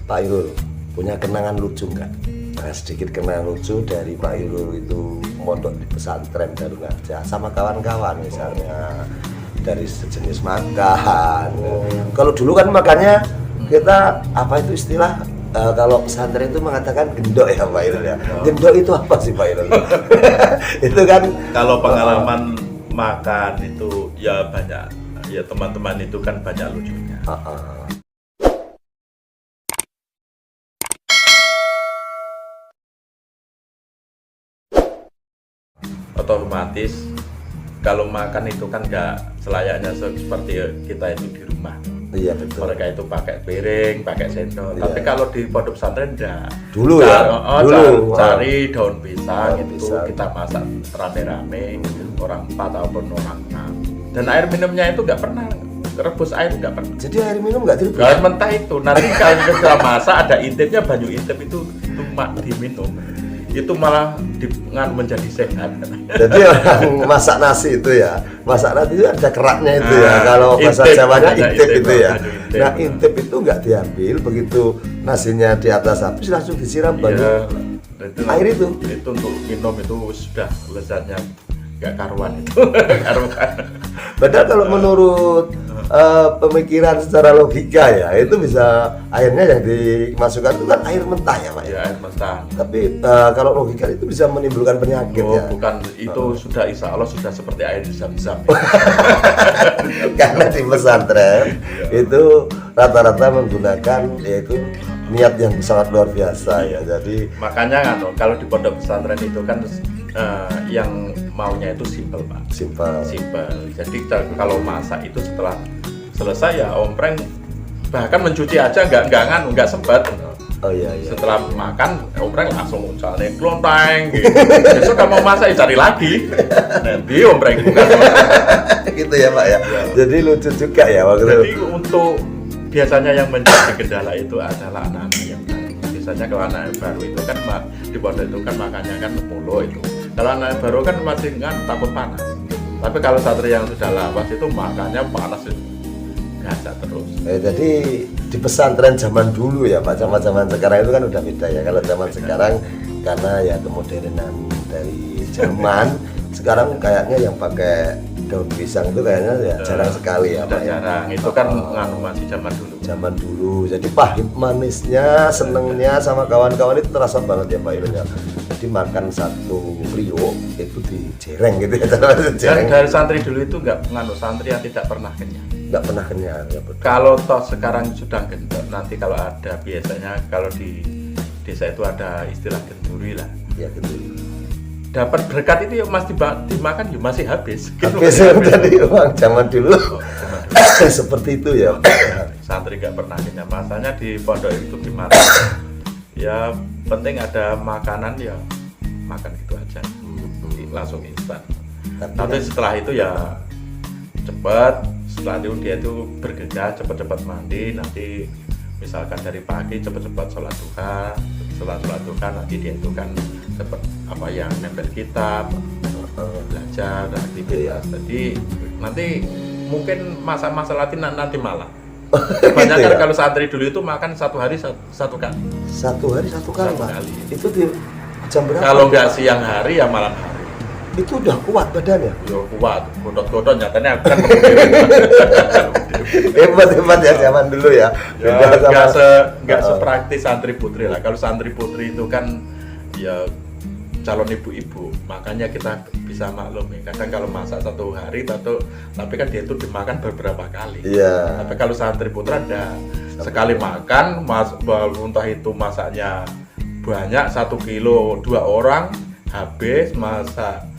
Pak Irul punya kenangan lucu nggak? Nah, sedikit kenangan lucu dari Pak Irul itu mondok di pesantren Darul Arja sama kawan-kawan misalnya dari sejenis makan. Kalau dulu kan makannya kita apa itu istilah kalau pesantren itu mengatakan gendok ya Pak Irul ya. Gendok itu apa sih Pak Irul? Itu kan kalau pengalaman makan itu ya banyak, ya teman-teman itu kan banyak lucunya. Otomatis kalau makan itu kan nggak selayaknya seperti kita itu di rumah. iya betul. Mereka itu pakai piring, pakai sendok. Iya. Tapi kalau di pondok pesantren enggak. Dulu ya. Dulu. Cari daun pisang Daun itu pisang. kita masak rame-rame, orang 4 ataupun orang 6. Dan air minumnya itu nggak pernah rebus air, nggak pernah. Jadi air minum nggak direbus? Air mentah itu. Nanti kalau kita masak ada intipnya, banyu intip itu diminum. Itu malah menjadi sehat. Jadi orang masak nasi itu ya, masak nasi itu ada keraknya itu ya. Kalau bahasa intip, Jawanya ada intip itu ya. intip. Nah intip itu nggak diambil, begitu nasinya di atas habis langsung disiram banyu air itu. Itu untuk minum itu sudah lezatnya nggak karuan itu. Karuan. Padahal kalau menurut pemikiran secara logika ya, itu bisa airnya yang dimasukkan itu kan air mentah ya Pak. Ya air mentah. Tapi kalau logika itu bisa menimbulkan penyakit ya. Bukan, itu sudah insya Allah sudah seperti air zam-zam. Karena di pesantren itu rata-rata menggunakan yaitu niat yang sangat luar biasa ya. Jadi makanya kan kalau di pondok pesantren itu kan yang maunya itu simpel Pak. Simpel. Jadi kalau masak itu setelah selesai ya ompreng, bahkan mencuci aja nggak sempat. oh iya. Setelah makan ompreng langsung misalnya klonteng gitu. Besok kamu masak ya cari lagi. Nanti ompreng bukan. Gitu ya Pak ya. Jadi lucu juga ya waktu itu. Jadi untuk biasanya yang menjadi kendala itu adalah anak-anak yang baru. Biasanya kalau anak baru itu kan di pondok itu kan makannya kan mulu itu. Kalau anak baru kan masih kan takut panas. Tapi kalau santri yang sudah lawas itu makannya panas itu gasak terus. Jadi di pesantren zaman dulu ya Pak, zaman sekarang itu kan udah beda ya. Kalau zaman sekarang karena ya kemodernan dari zaman sekarang kayaknya yang pakai daun pisang itu kayaknya ya jarang sekali ya Pak. Jarang. Itu kan nganu masih zaman dulu. Zaman dulu. Jadi pahit manisnya, senengnya sama kawan-kawan itu terasa banget ya Pak Irul ya. Jadi makan satu trio itu dijereng gitu ya. Dan dari santri dulu itu nggak nganu santri yang tidak pernah kenyang. Nggak pernah kenyang ya betul. Kalau toh sekarang sudah gendut, nanti kalau ada biasanya kalau di desa itu ada istilah genduri lah. Ya gitu. Dapat berkat itu ya masih dimakan ya masih habis. Habis tadi uang zaman dulu. Seperti itu ya. Santri nggak pernah kenyang. Masanya di pondok itu gimana? Ya penting ada makanan ya makan gitu aja. Langsung instan. Tapi setelah itu ya cepat. Setelah itu dia itu bergegas cepat-cepat mandi, nanti misalkan dari pagi cepat-cepat sholat duha, setelah sholat duha nanti dia itu kan cepat apa yang nempel kitab, belajar dan aktivitas. Jadi nanti mungkin masa-masa latihan nanti malam. Banyak gitu kan ya? kalau santri dulu itu makan satu hari satu kali. Satu hari satu kali Pak. Kali. Itu di jam berapa? Kalau nggak siang hari ya malam hari. Itu udah kuat badannya. Yo kuat, godot-godot nyatanya kan. Hebat ya zaman dulu ya. Ya, nggak sepraktis santri putri lah. Kalau santri putri itu kan ya calon ibu-ibu, makanya kita bisa maklum ya. Kadang kalau masak satu hari tapi kan dia itu dimakan beberapa kali. Iya. Tapi kalau santri putra ada sekali makan, entah itu masaknya banyak 1 kilo 2 orang habis, masak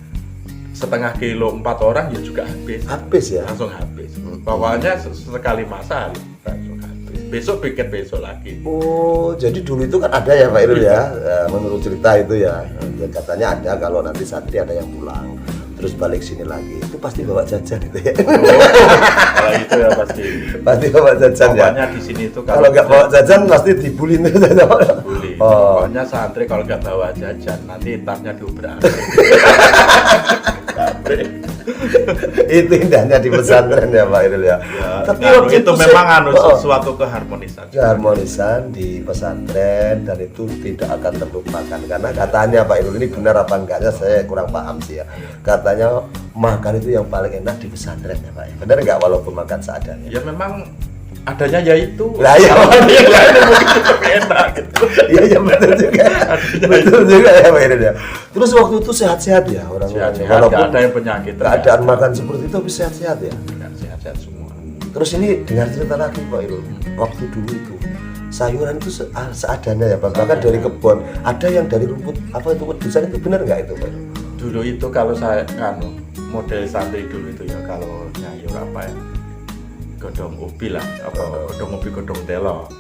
setengah kilo 4 orang ya juga habis ya langsung habis. Pokoknya sekali masak langsung habis, besok bikin besok lagi. Oh jadi dulu itu kan ada ya Pak Irul ya, menurut cerita itu ya, katanya ada kalau nanti santri ada yang pulang terus balik sini lagi itu pasti bawa jajan itu ya. Kalau itu ya pasti bawa jajan ya. Pokoknya di sini itu kalau nggak bawa jajan pasti dibulin itu. Dibully. Pokoknya santri kalau nggak bawa jajan nanti tarnya diubrak. Itu indahnya di pesantren ya Pak Irul ya. Tapi waktu itu memang suatu keharmonisan. Keharmonisan di pesantren dan itu tidak akan terlupakan karena katanya Pak Irul, ini benar apa enggaknya saya kurang paham sih ya. Katanya makan itu yang paling enak di pesantren ya Pak. Benar enggak walaupun makan seadanya? Ya memang adanya ya itu. Lah ya yang lain mungkin lebih enak gitu. Iya ya betul juga. Betul juga ya Pak Irul ya. Terus waktu itu sehat-sehat ya orang-orang. Sehat-sehat, nggak ada yang penyakit. Keadaan makan seperti itu bisa sehat-sehat ya. Sehat-sehat semua. Terus ini dengar cerita lagi Pak Irul, waktu dulu itu sayuran itu seadanya ya Pak, bahkan dari kebun, ada yang dari rumput apa itu wedusan, itu benar nggak itu Pak Irul? Dulu itu kalau saya model santri dulu itu ya kalau nyayur apa ya, godong ubi lah, apa godong ubi godong telo.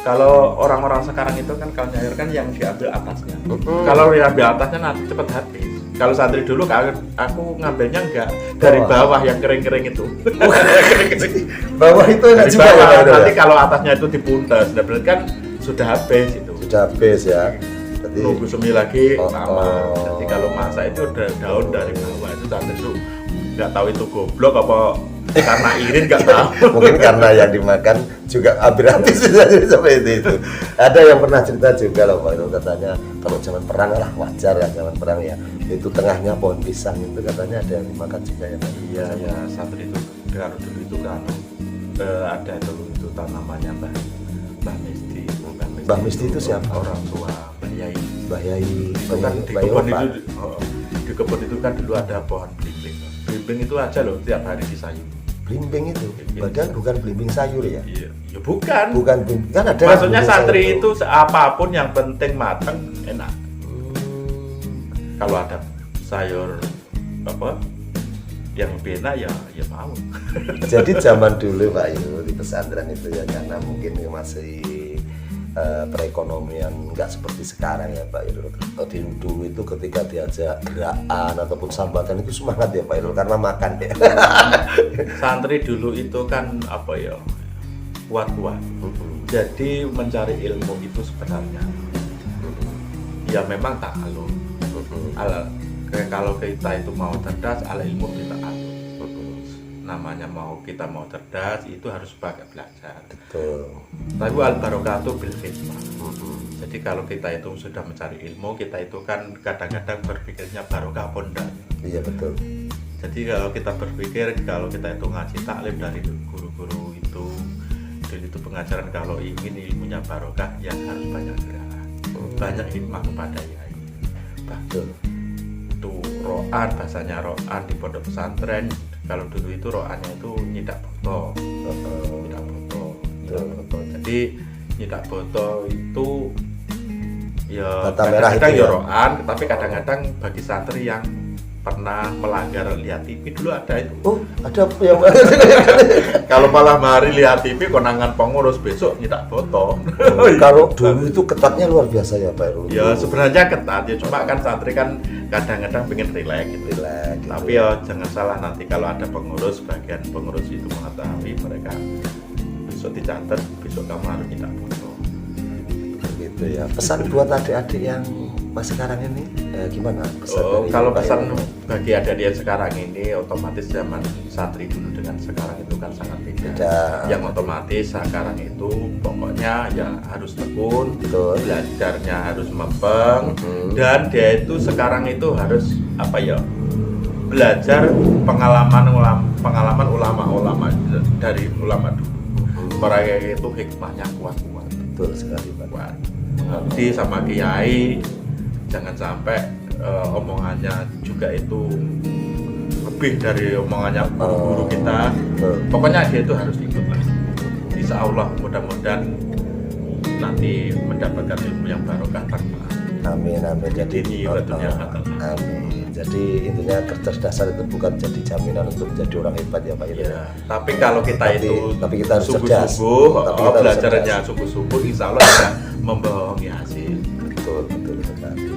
Kalau orang-orang sekarang itu kan kalau nyayur kan yang diambil atasnya. Kalau diambil atasnya nanti cepat habis. Kalau santri dulu aku ngambilnya enggak dari bawah yang kering-kering itu. Bawah itu enak dari juga bawah, ya, nanti kalau atasnya itu dipuntes, berarti kan sudah habis itu. Sudah habis ya. Jadi Nunggu semi lagi lama. Jadi kalau masak itu udah daun dari bawah itu santri dulu nggak tahu itu goblok apa karena irit nggak tahu. mungkin karena yang dimakan juga habis sampai itu. Ada yang pernah cerita juga loh Pak Irul, katanya kalau zaman perang lah wajar ya, zaman perang ya itu tengahnya pohon pisang itu katanya ada yang dimakan juga ya Pak. Iya ya, santri itu kalau dulu itu kan ada dulu itu namanya Mbah Misti. Mbah Misti itu siapa? Orang tua Mbah Yai. Mbah Yai Itu kan di kebun itu di kebun itu kan dulu ada pohon belimbing. Belimbing itu aja loh tiap hari disayur. Belimbing itu, padahal bukan belimbing sayur ya? Iya, ya bukan. Bukan belimbing, kan ada. Maksudnya santri itu apapun yang penting matang enak. Kalau ada sayur apa yang lebih enak ya mau. Jadi zaman dulu Pak Irul di pesantren itu ya karena mungkin masih perekonomian nggak seperti sekarang ya Pak Irul. Dulu itu ketika diajak gerakan ataupun sambatan itu semangat ya Pak Irul karena makan ya. Santri dulu itu kan apa ya kuat-kuat. Jadi mencari ilmu itu sebenarnya ya memang tak alur. Kalau kita itu mau cerdas, ala ilmu kita alur. Namanya kita mau cerdas itu harus pakai belajar. Betul. Tapi al barokatuh bil hikmah. Jadi kalau kita itu sudah mencari ilmu, kita itu kan kadang-kadang berpikirnya barokah pondak. Iya betul. Jadi kalau kita berpikir kalau kita itu ngaji taklim dari guru-guru itu pengajaran kalau ingin ilmunya barokah ya harus banyak gerakan, banyak hikmah kepada yai. Betul. Itu ro'an, bahasanya ro'an di pondok pesantren. Kalau dulu itu ro'annya itu nyidak botol. Jadi nyidak botol itu ya kadang-kadang ya ro'an, tapi kadang-kadang bagi santri yang pernah melanggar lihat TV dulu ada itu. Oh, ada yang kalau malam hari lihat TV konangan pengurus besok nyidak botol. Kalau dulu itu ketatnya luar biasa ya Pak Irul. Ya sebenarnya ketat ya, cuma kan santri kan kadang-kadang pengen relax gitu. Tapi ya jangan salah nanti kalau ada pengurus, bagian pengurus itu mengetahui mereka besok dicatat, besok kamu harus nyidak botol. Gitu ya. Pesan buat adik-adik yang sekarang ini gimana? Kalau pesan bagi adik-adik yang sekarang ini otomatis zaman santri dulu dengan sekarang itu kan sangat beda. Yang otomatis sekarang itu pokoknya ya harus tekun, belajarnya harus mempeng, dan dia itu sekarang itu harus apa ya? Belajar pengalaman ulama-ulama dari ulama dulu. Mereka itu hikmahnya kuat-kuat. Betul sekali Pak. Kuat. Mengabdi sama kiai, jangan sampai omongannya juga itu lebih dari omongannya guru kita. Pokoknya dia itu harus ikut lah. Insya Allah mudah-mudahan nanti mendapatkan ilmu yang barokah tanpa. Amin. Jadi ini amin. Jadi intinya kecerdasan itu bukan jadi jaminan untuk menjadi orang hebat ya Pak Irul. Ya, tapi kalau kita tapi kita harus sungguh-sungguh, belajarnya sungguh-sungguh, insya Allah bisa membohongi hasil. Betul sekali.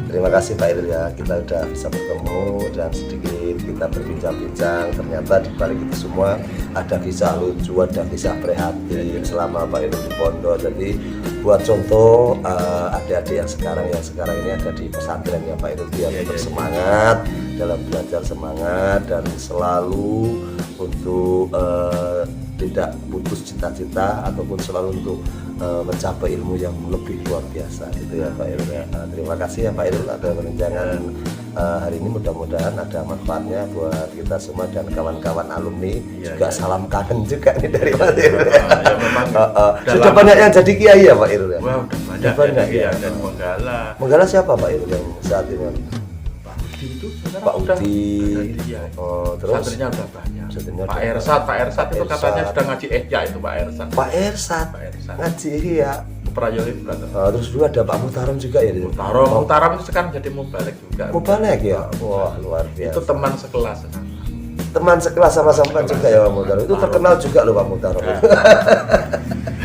Terima kasih Pak Irul ya, kita udah bisa bertemu dan sedikit kita berbincang-bincang. Ternyata di balik itu semua ada kisah lucu, ada kisah prihatin selama Pak Irul di pondok. Jadi buat contoh adik-adik yang sekarang ini ada di pesantren ya Pak Irul, biar bersemangat dalam belajar semangat dan selalu untuk tidak putus cita-cita ataupun selalu untuk mencapai ilmu yang lebih luar biasa gitu ya Pak Irul ya. Terima kasih ya Pak Irul ada perbincangan hari ini, mudah-mudahan ada manfaatnya buat kita semua dan kawan-kawan alumni. Juga salam kangen juga nih dari Pak Irul ya. Memang sudah banyak yang jadi kiai ya Pak Irul ya? Wah, udah banyak ya. Dan Menggala. Menggala siapa Pak Irul yang saat ini? Pak Udi. Terus santrinya udah banyak. Pak Ersat itu katanya sudah ngaji ihya itu Pak Ersat. Pak Ersat ngaji ihya. Prayogi Belanda. Terus dulu ada Pak Mutarom juga ya. Mutarom itu sekarang jadi mubalek juga. Mubalek ya. Wah luar biasa. Itu teman sekelas. Teman sekelas sama sampan juga ya Pak Mutarom. Itu terkenal juga loh Pak Mutarom.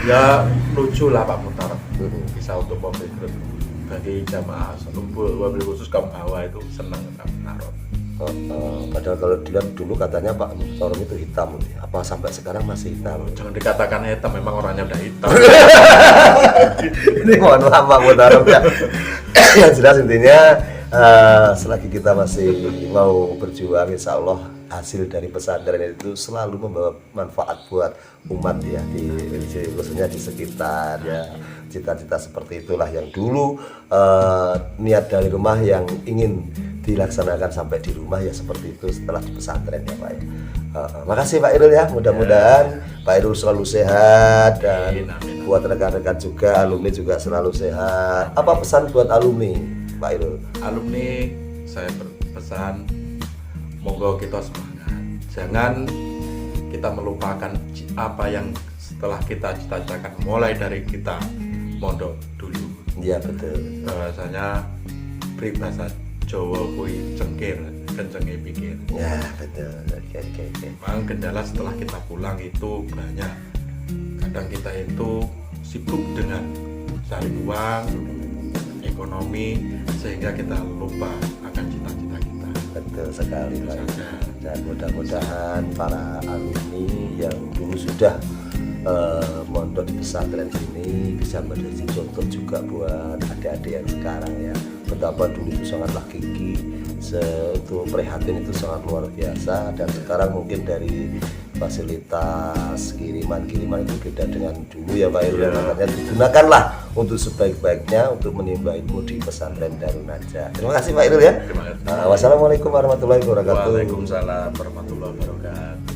Ya lucu lah Pak Mutarom. Bisa untuk memikir bagi jamaah wabil khusus kaum hawa itu senang Pak Mutarom. Padahal kalau dilihat dulu katanya Pak Mutarom itu hitam, apa sampai sekarang masih hitam? Jangan dikatakan hitam, memang orangnya udah hitam. Ini mohon maaf Pak Mutarom ya. Yang jelas intinya selagi kita masih mau berjuang, insya Allah hasil dari pesantren itu selalu membawa manfaat buat umat ya, khususnya di sekitar ya. Cita-cita seperti itulah yang dulu niat dari rumah yang ingin dilaksanakan sampai di rumah ya seperti itu setelah di pesantren ya Pak ya. Makasih Pak Irul ya, mudah-mudahan Pak Irul selalu sehat dan buat rekan-rekan juga alumni juga selalu sehat. Apa pesan buat alumni Pak Irul? Alumni saya berpesan monggo kita semangat, jangan kita melupakan apa yang setelah kita cita-citakan mulai dari kita mondok dulu. Iya betul. Bahwasanya peribahasa Jawa kui cengkir, kencenge pikir. Ya betul. Oke. Memang kendala setelah kita pulang itu banyak. Kadang kita itu sibuk dengan cari uang, ekonomi, sehingga kita lupa akan cita-cita kita. Betul sekali Pak. Dan mudah-mudahan para alumni yang dulu sudah mondok di pesantren ini bisa menjadi contoh juga buat adik-adik yang sekarang ya, betapa dulu itu sangatlah gigih, itu prihatin itu sangat luar biasa, dan sekarang mungkin dari fasilitas kiriman itu beda dengan dulu ya Pak Irul. Makanya digunakanlah untuk sebaik-baiknya untuk menimba ilmu di pesantren Darun Najah. Terima kasih Pak Irul ya. Wassalamualaikum warahmatullahi wabarakatuh. Waalaikumsalam warahmatullahi wabarakatuh.